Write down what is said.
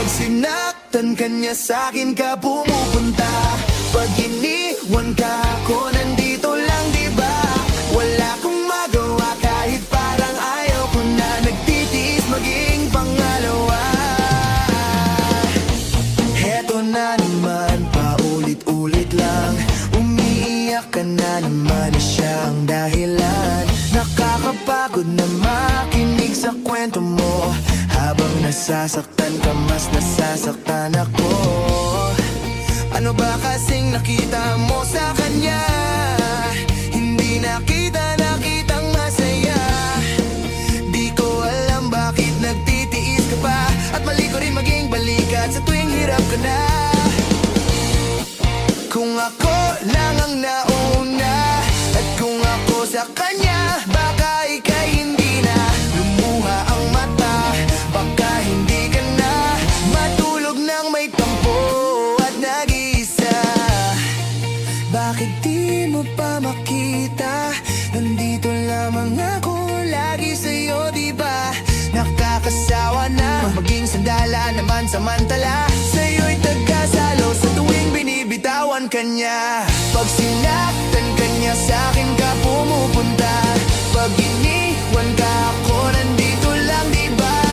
Pag sinaktan ka niya, sa'kin ka pumupunta. Pag iniwan ka ako, nandito lang diba? Wala kong magawa kahit parang ayaw ko na. Nagtitiis maging pangalawa. Heto na naman, paulit-ulit lang. Umiiyak ka na naman, siya ang dahilan. Nakakapagod na makinig sa kwento mo. Habang nasasaktan ka, mas nasasaktan ako. Ano ba kasing nakita mo sa kanya? Hindi nakitang masaya. Di ko alam bakit nagtitiis ka pa. At mali ko rin maging balikat sa tuwing hirap ka na. Kung ako lang ang nauna, at kung ako sa kanya, baka ika'y hindi na lumuha ang mata. Baka hindi ka na matulog ng may tampo at nag-iisa. Bakit di mo pa makita? Nandito lamang ako lagi sa'yo, diba? Nakakasawa na maging sandala naman samantala. Sa'yo'y tagkasalo sa tuwing binibitawan ka niya. Pag sinaktan ka niya, sa'kin ka pumupunta.